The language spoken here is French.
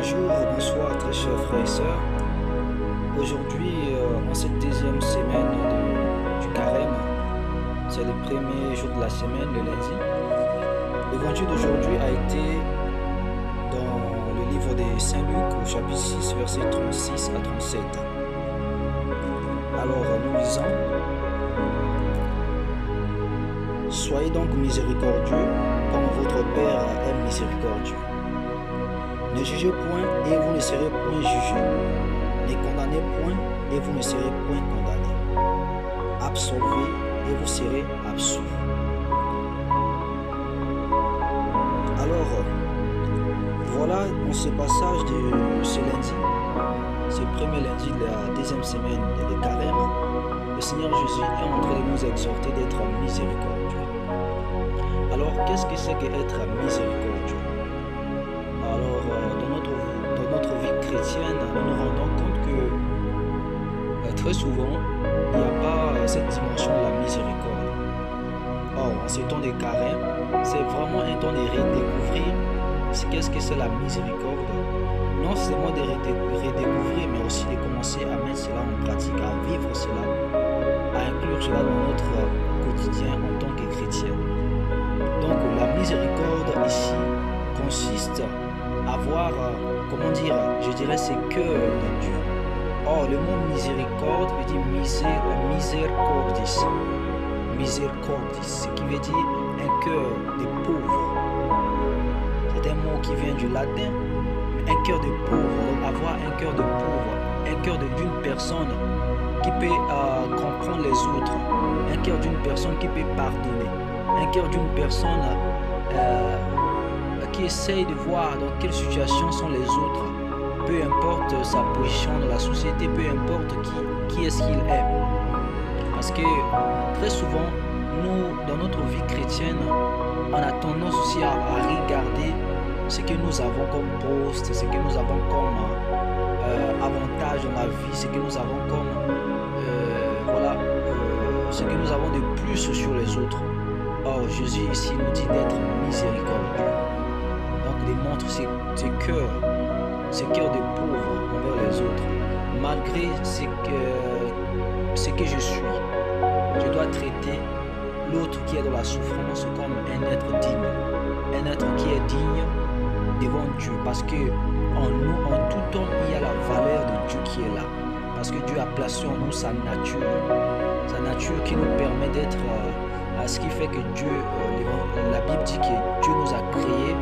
Bonjour, bonsoir très chers frères et sœurs. Aujourd'hui, en cette deuxième semaine du carême, c'est le premier jour de la semaine, le lundi. L'évangile d'aujourd'hui a été dans le livre de Saint-Luc au chapitre 6, versets 36 à 37. Alors, nous lisons: Soyez donc miséricordieux comme votre Père est miséricordieux. Ne jugez point et vous ne serez point jugés. Ne condamnez point et vous ne serez point condamnés. Absolvez et vous serez absous. Alors, voilà dans ce passage de ce lundi, ce premier lundi de la deuxième semaine de carême, le Seigneur Jésus est en train de nous exhorter d'être miséricordieux. Alors, qu'est-ce que c'est qu'être miséricordieux? Alors, dans notre vie chrétienne, nous nous rendons compte que très souvent, il n'y a pas cette dimension de la miséricorde. Or, en ce temps de carême, c'est vraiment un temps de redécouvrir qu'est-ce que c'est la miséricorde. Non seulement de redécouvrir, mais aussi de commencer à mettre cela en pratique, à vivre cela, à inclure cela dans notre quotidien en tant que chrétien. Donc, la miséricorde ici consiste à voir, je dirais, ce cœur de Dieu. Or, le mot miséricorde veut dire miséricordis, ce qui veut dire un cœur de pauvre. C'est un mot qui vient du latin, un cœur de pauvre. Donc, avoir un cœur de pauvre, un cœur d'une personne qui peut comprendre les autres, un cœur d'une personne qui peut pardonner, un cœur d'une personne qui essaye de voir dans quelle situation sont les autres, peu importe sa position dans la société, peu importe qui est-ce qu'il est. Parce que très souvent, nous, dans notre vie chrétienne, on a tendance aussi à regarder ce que nous avons comme poste, ce que nous avons comme avantage dans la vie, ce que nous avons comme ce que nous avons de plus sur les autres. Or, Jésus ici nous dit d'être miséricordieux. Donc, démontre ce cœur de pauvre envers les autres. Malgré ce que je suis, je dois traiter l'autre qui est dans la souffrance comme un être digne. Un être qui est digne devant Dieu. Parce que en nous, en tout temps, il y a la valeur de Dieu qui est là. Parce que Dieu a placé en nous sa nature qui nous permet d'être ce qui fait que Dieu, la Bible dit que Dieu nous a créés